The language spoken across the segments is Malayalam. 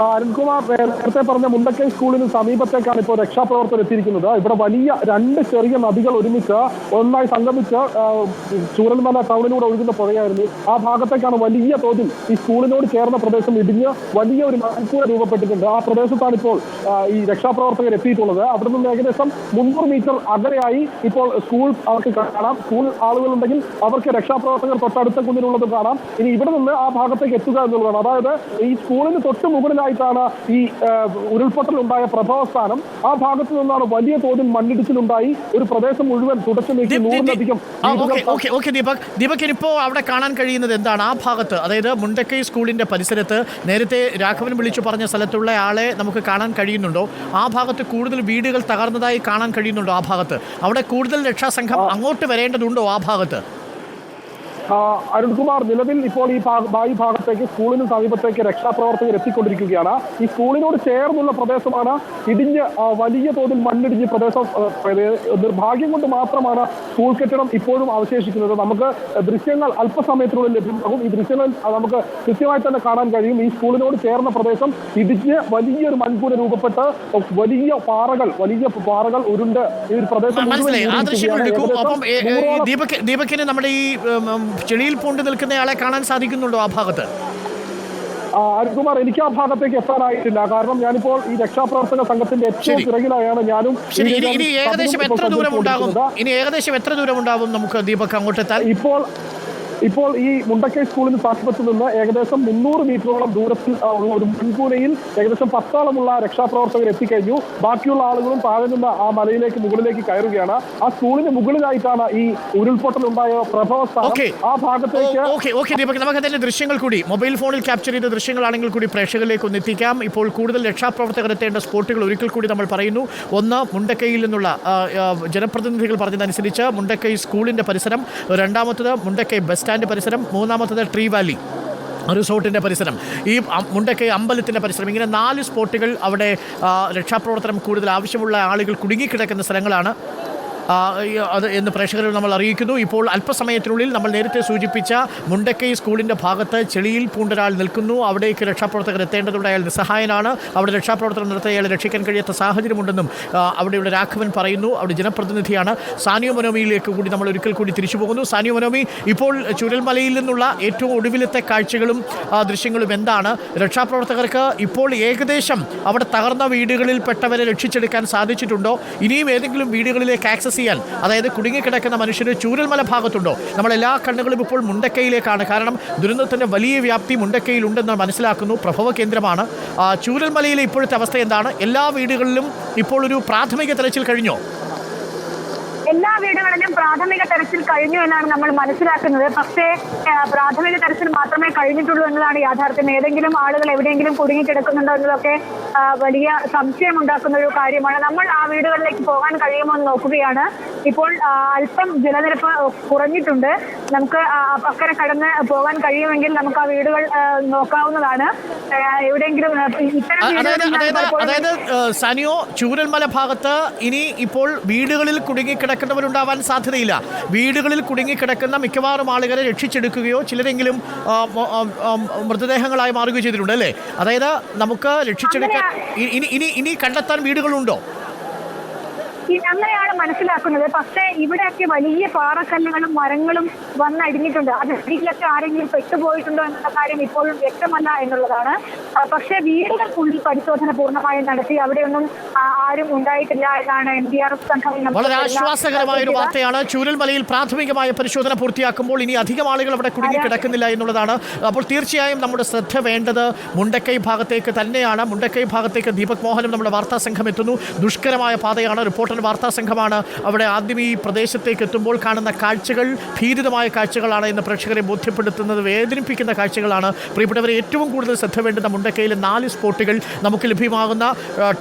അരുൺകുമാർ നേരത്തെ പറഞ്ഞ മുണ്ടക്കൈ സ്കൂളിന് സമീപത്തേക്കാണ് ഇപ്പോൾ രക്ഷാപ്രവർത്തകർ എത്തിയിരിക്കുന്നത്. ഇവിടെ വലിയ രണ്ട് ചെറിയ നദികൾ ഒരുമിച്ച് ഒന്നായി സംഗമിച്ച് ചൂരൽമല ടൗണിലൂടെ ഒഴുകുന്ന പുഴയായിരുന്നു. ആ ഭാഗത്തേക്കാണ് വലിയ തോതിൽ ഈ സ്കൂളിനോട് ചേർന്ന പ്രദേശം ഇടിഞ്ഞ് വലിയ ഒരു മൺകൂര രൂപപ്പെട്ടിട്ടുണ്ട്. ആ പ്രദേശത്താണ് ഇപ്പോൾ ഈ രക്ഷാപ്രവർത്തകർ എത്തിയിട്ടുള്ളത്. അവിടെ നിന്ന് ഏകദേശം 300 മീറ്റർ അകലെയായി ഇപ്പോൾ സ്കൂൾ അവർക്ക് കാണാം. സ്കൂൾ ആളുകളുണ്ടെങ്കിൽ അവർക്ക് രക്ഷാപ്രവർത്തകർ തൊട്ടടുത്ത കുന്നിലുള്ളത് കാണാം. ഇനി ഇവിടെ നിന്ന് ആ ഭാഗത്തേക്ക് എത്തുക എന്നുള്ളതാണ്. അതായത് ഈ സ്കൂളിന് തൊട്ട് മുകളിലായിട്ടാണ് ഈ ഉരുൾപൊട്ടലുണ്ടായ പ്രഭവസ്ഥാനം. ആ ഭാഗത്തു നിന്നാണ് വലിയ തോതിൽ മണ്ണിടിച്ചിലുണ്ടായി ഒരു പ്രദേശം മുഴുവൻ തുടച്ചു നീക്കി 100-ലധികം. ദീപക്, ഇപ്പോ അവിടെ കാണാൻ കഴിയുന്നത് എന്താണ് ആ ഭാഗത്ത്? അതായത് മുണ്ടക്കൈ സ്കൂളിന്റെ പരിസരത്ത് നേരത്തെ രാഘവൻ വിളിച്ചു പറഞ്ഞ സ്ഥലത്തുള്ള ആളെ നമുക്ക് കാണാൻ കഴിയുന്നുണ്ടോ? ആ ഭാഗത്ത് കൂടുതൽ വീടുകൾ തകർന്നതായി കാണാൻ കഴിയുന്നുണ്ടോ? ആ ഭാഗത്ത് അവിടെ കൂടുതൽ രക്ഷാസംഘം അങ്ങോട്ട് വരേണ്ടതുണ്ടോ? ആ ഭാഗത്ത് അരുൺകുമാർ, നിലവിൽ ഇപ്പോൾ ഈ ഭാഗത്തേക്ക് സ്കൂളിന് സമീപത്തേക്ക് രക്ഷാപ്രവർത്തകർ എത്തിക്കൊണ്ടിരിക്കുകയാണ്. ഈ സ്കൂളിനോട് ചേർന്നുള്ള പ്രദേശമാണ് ഇടിഞ്ഞ് വലിയ തോതിൽ മണ്ണിടിഞ്ഞ് പ്രദേശം. നിർഭാഗ്യം കൊണ്ട് മാത്രമാണ് സ്കൂൾ കെട്ടിടം ഇപ്പോഴും അവശേഷിക്കുന്നത്. നമുക്ക് ദൃശ്യങ്ങൾ അല്പസമയത്തിനുള്ളിൽ ലഭ്യമാകും. ഈ ദൃശ്യങ്ങൾ നമുക്ക് കൃത്യമായി തന്നെ കാണാൻ കഴിയും. ഈ സ്കൂളിനോട് ചേർന്ന പ്രദേശം ഇടിഞ്ഞ് വലിയൊരു മൺകൂര രൂപപ്പെട്ട് വലിയ പാറകൾ ഉരുണ്ട് ഈ ഒരു പ്രദേശം. ദീപകിന് നമ്മുടെ ഈ ചെളിയിൽ പൂണ്ട് നിൽക്കുന്നയാളെ കാണാൻ സാധിക്കുന്നുണ്ടോ ആ ഭാഗത്ത്? അരുൺകുമാർ, എനിക്ക് ആ ഭാഗത്തേക്ക് എത്താനായിട്ടില്ല. കാരണം ഞാനിപ്പോൾ ഈ രക്ഷാപ്രവർത്തക സംഘത്തിന്റെ ഏറ്റവും പിറകിലായാണ് ഞാനും. ഇനി ഏകദേശം എത്ര ദൂരം ഉണ്ടാകും നമുക്ക് ദീപക് അങ്ങോട്ട് എത്താൻ? ഇപ്പോൾ ഈ മുണ്ടക്കൈ സ്കൂളിന് സമീപത്ത് നിന്ന് ഏകദേശം 300 മീറ്ററോളം ദൂരത്തിൽ ഉള്ള ഒരു മൺകൂരയിൽ ഏകദേശം 10ഓളമുള്ള രക്ഷാപ്രവർത്തകർ എത്തിക്കഴിഞ്ഞു. ബാക്കിയുള്ള ആളുകളും താഴെ നിന്ന് ആ മുകളിലേക്ക് കയറുകയാണ്. ആ സ്കൂളിന് മുകളിലായിട്ടാണ് ഈ ഉരുൾപൊട്ടലുണ്ടായ പ്രഭവസ്ഥാനം. ആ ഭാഗത്തേക്ക് നമുക്ക് അതിന്റെ ദൃശ്യങ്ങൾ കൂടി മൊബൈൽ ഫോണിൽ ക്യാപ്ചർ ചെയ്ത ദൃശ്യങ്ങളാണെങ്കിൽ കൂടി പ്രേക്ഷകരിലേക്ക് ഒന്ന് എത്തിക്കാം. ഇപ്പോൾ കൂടുതൽ രക്ഷാപ്രവർത്തകർ എത്തേണ്ട സ്പോട്ടുകൾ ഒരിക്കൽ കൂടി നമ്മൾ പറയുന്നു. ഒന്ന്, മുണ്ടക്കൈയിൽ നിന്നുള്ള ജനപ്രതിനിധികൾ പറഞ്ഞതനുസരിച്ച് മുണ്ടക്കൈ സ്കൂളിന്റെ പരിസരം. രണ്ടാമത്തത് മുണ്ടക്കൈ ബസ് സ്റ്റാൻഡ് പരിസരം. മൂന്നാമത്തത് ട്രീ വാലി റിസോർട്ടിൻ്റെ പരിസരം. ഈ മുണ്ടക്കൈ അമ്പലത്തിൻ്റെ പരിസരം. ഇങ്ങനെ 4 സ്പോട്ടുകൾ അവിടെ രക്ഷാപ്രവർത്തനം കൂടുതൽ ആവശ്യമുള്ള ആളുകൾ കുടുങ്ങിക്കിടക്കുന്ന സ്ഥലങ്ങളാണ് അത് എന്ന് പ്രേക്ഷകരെ നമ്മൾ അറിയിക്കുന്നു. ഇപ്പോൾ അല്പസമയത്തിനുള്ളിൽ നമ്മൾ നേരത്തെ സൂചിപ്പിച്ച മുണ്ടക്കൈ സ്കൂളിൻ്റെ ഭാഗത്ത് ചെളിയിൽ പൂണ്ടൊരാൾ നിൽക്കുന്നു. അവിടേക്ക് രക്ഷാപ്രവർത്തകർ എത്തേണ്ടതുണ്ട്. അയാൾ നിസ്സഹായനാണ്. അവിടെ രക്ഷാപ്രവർത്തനം നടത്തി അയാളെ രക്ഷിക്കാൻ കഴിയാത്ത സാഹചര്യമുണ്ടെന്നും അവിടെയുള്ള രാഘവൻ പറയുന്നു. അവിടെ ജനപ്രതിനിധിയാണ്. സാനിയോ മനോമിയിലേക്ക് കൂടി നമ്മൾ ഒരിക്കൽ കൂടി തിരിച്ചു പോകുന്നു. സാനിയോ മനോമി, ഇപ്പോൾ ചൂരൽമലയിൽ നിന്നുള്ള ഏറ്റവും ഒടുവിലത്തെ കാഴ്ചകളും ദൃശ്യങ്ങളും എന്താണ്? രക്ഷാപ്രവർത്തകർക്ക് ഇപ്പോൾ ഏകദേശം അവിടെ തകർന്ന വീടുകളിൽ പെട്ടവരെ രക്ഷിച്ചെടുക്കാൻ സാധിച്ചിട്ടുണ്ടോ? ഇനിയും ഏതെങ്കിലും വീടുകളിലേക്ക് ആക്സസ് ചെയ്യാൻ, അതായത് കുടുങ്ങിക്കിടക്കുന്ന മനുഷ്യർ ചൂരൽമല ഭാഗത്തുണ്ടോ? നമ്മളെല്ലാ കണ്ണുകളും ഇപ്പോൾ മുണ്ടക്കൈയിലേക്കാണ്. കാരണം ദുരന്തത്തിൻ്റെ വലിയ വ്യാപ്തി മുണ്ടക്കൈയിലുണ്ടെന്ന് മനസ്സിലാക്കുന്നു. പ്രഭവ കേന്ദ്രമാണ്. ചൂരൽമലയിലെ ഇപ്പോഴത്തെ അവസ്ഥ എന്താണ്? എല്ലാ വീടുകളിലും ഇപ്പോൾ ഒരു പ്രാഥമിക തെരച്ചിൽ കഴിഞ്ഞോ? എല്ലാ വീടുകളിലും പ്രാഥമിക തെരച്ചിൽ കഴിഞ്ഞു എന്നാണ് നമ്മൾ മനസ്സിലാക്കുന്നത്. പക്ഷേ പ്രാഥമിക തെരച്ചിൽ മാത്രമേ കഴിഞ്ഞിട്ടുള്ളൂ എന്നതാണ് യാഥാർത്ഥ്യം. ഏതെങ്കിലും ആളുകൾ എവിടെയെങ്കിലും കുടുങ്ങിക്കിടക്കുന്നുണ്ടോ എന്നതൊക്കെ വലിയ സംശയമുണ്ടാക്കുന്ന ഒരു കാര്യമാണ്. നമ്മൾ ആ വീടുകളിലേക്ക് പോകാൻ കഴിയുമോ എന്ന് നോക്കുകയാണ്. ഇപ്പോൾ അല്പം ജലനിരപ്പ് കുറഞ്ഞിട്ടുണ്ട്. നമുക്ക് അക്കരെ കടന്ന് പോകാൻ കഴിയുമെങ്കിൽ നമുക്ക് ആ വീടുകൾ നോക്കാവുന്നതാണ്. എവിടെയെങ്കിലും അതായത് സാനിയോ, ചൂരൽമല ഭാഗത്ത് ഇനി ഇപ്പോൾ വീടുകളിൽ കുടുങ്ങിക്കിടക്കുന്നവരുണ്ടാവാൻ സാധ്യതയില്ല. വീടുകളിൽ കുടുങ്ങിക്കിടക്കുന്ന മിക്കവാറും ആളുകളെ രക്ഷിച്ചെടുക്കുകയോ ചിലരെങ്കിലും മൃതദേഹങ്ങളായി മാറുകയോ ചെയ്തിട്ടുണ്ട്, അല്ലേ? അതായത് നമുക്ക് രക്ഷിച്ചെടുക്കാൻ ഇനി കണ്ടെത്താൻ വീടുകളുണ്ടോ? അങ്ങനെയാണ് മനസ്സിലാക്കുന്നത്. പക്ഷേ ഇവിടെയൊക്കെ വലിയ പാറക്കല്ലുകളും മരങ്ങളും വന്നടിഞ്ഞിട്ടുണ്ട്. അതിലൊക്കെ ആരെങ്കിലും പെട്ടുപോയിട്ടുണ്ടോ എന്നുള്ള കാര്യം ഇപ്പോഴും വ്യക്തമല്ല എന്നുള്ളതാണ്. പക്ഷേ വീടുകൾക്കുള്ളിൽ പരിശോധന പൂർണ്ണമായും നടത്തി അവിടെയൊന്നും ആരും ഉണ്ടായിട്ടില്ല എന്നാണ് NDRF സംഘം. വളരെ ആശ്വാസകരമായ ഒരു വാർത്തയാണ്. ചൂരൽമലയിൽ പ്രാഥമികമായ പരിശോധന പൂർത്തിയാക്കുമ്പോൾ ഇനി അധികം ആളുകൾ അവിടെ കുടുങ്ങിക്കിടക്കുന്നില്ല എന്നുള്ളതാണ്. അപ്പോൾ തീർച്ചയായും നമ്മുടെ ശ്രദ്ധ വേണ്ടത് മുണ്ടക്കൈ ഭാഗത്തേക്ക് തന്നെയാണ്. മുണ്ടക്കൈ ഭാഗത്തേക്ക് ദീപക് മോഹനും നമ്മുടെ വാർത്താ സംഘം എത്തുന്നു. ദുഷ്കരമായ പാതയാണ്. റിപ്പോർട്ടർ വാർത്താ സംഘമാണ് അവിടെ ആദ്യം ഈ പ്രദേശത്തേക്ക് എത്തുമ്പോൾ കാണുന്ന കാഴ്ചകൾ ഭീതിതമായ കാഴ്ചകളാണ് എന്ന് പ്രേക്ഷകരെ ബോധ്യപ്പെടുത്തുന്നത്. വേദനിപ്പിക്കുന്ന കാഴ്ചകളാണ്. പ്രിയപ്പെട്ടവരെ, ഏറ്റവും കൂടുതൽ ശ്രദ്ധ വേണ്ടുന്ന മുണ്ടക്കൈയിലെ 4 സ്പോട്ടുകൾ നമുക്ക് ലഭ്യമാകുന്ന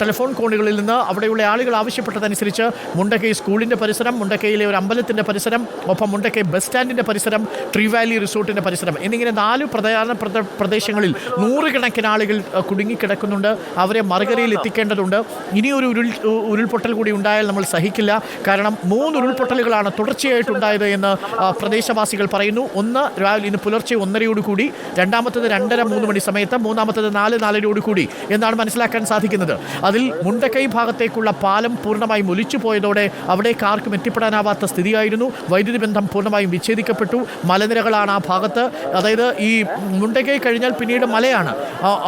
ടെലിഫോൺ കോണുകളിൽ നിന്ന് അവിടെയുള്ള ആളുകൾ ആവശ്യപ്പെട്ടതനുസരിച്ച് മുണ്ടക്കൈ സ്കൂളിൻ്റെ പരിസരം, മുണ്ടക്കൈയിലെ ഒരു അമ്പലത്തിൻ്റെ പരിസരം, ഒപ്പം മുണ്ടക്കൈ ബസ് സ്റ്റാൻഡിൻ്റെ പരിസരം, ട്രീ വാലി റിസോർട്ടിൻ്റെ പരിസരം എന്നിങ്ങനെ 4 പ്രധാന പ്രദേശങ്ങളിൽ 100 കണക്കിന് ആളുകൾ കുടുങ്ങിക്കിടക്കുന്നുണ്ട്. അവരെ മറുകരയിൽ എത്തിക്കേണ്ടതുണ്ട്. ഇനിയൊരു ഉരുൾപൊട്ടൽ കൂടി ഉണ്ടായാൽ നമ്മൾ സഹിക്കില്ല. കാരണം 3 ഉരുൾപൊട്ടലുകളാണ് തുടർച്ചയായിട്ടുണ്ടായത് എന്ന് പ്രദേശവാസികൾ പറയുന്നു. ഒന്ന് രാവിലെ ഇന്ന് പുലർച്ചെ 1:30 രണ്ടാമത്തേത് 2:30-3 മണി സമയത്ത്, മൂന്നാമത്തേത് 4:00 എന്നാണ് മനസ്സിലാക്കാൻ സാധിക്കുന്നത്. അതിൽ മുണ്ടക്കൈ ഭാഗത്തേക്കുള്ള പാലം പൂർണ്ണമായും ഒലിച്ചു പോയതോടെ അവിടേക്ക് ആർക്കും എത്തിപ്പെടാനാവാത്ത സ്ഥിതിയായിരുന്നു. വൈദ്യുതി ബന്ധം പൂർണ്ണമായും വിച്ഛേദിക്കപ്പെട്ടു. മലനിരകളാണ് ആ ഭാഗത്ത്. അതായത് ഈ മുണ്ടക്കൈ കഴിഞ്ഞാൽ പിന്നീട് മലയാണ്.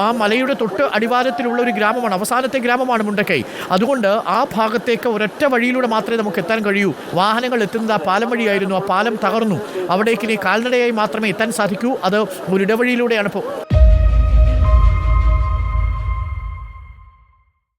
ആ മലയുടെ തൊട്ട് അടിവാരത്തിലുള്ള ഒരു ഗ്രാമമാണ്, അവസാനത്തെ ഗ്രാമമാണ് മുണ്ടക്കൈ. അതുകൊണ്ട് ആ ഭാഗത്തേക്ക് ഒരൊറ്റ വഴിയിലൂടെ മാത്രമേ നമുക്ക് എത്താൻ കഴിയൂ. വാഹനങ്ങൾ എത്തുന്നത് ആ പാലം വഴിയായിരുന്നു. ആ പാലം തകർന്നു. അവിടേക്ക് ഇനി കാൽനടയായി മാത്രമേ എത്താൻ സാധിക്കൂ. അത് ഒരു ഇടവഴിയിലൂടെയാണ് ഇപ്പോൾ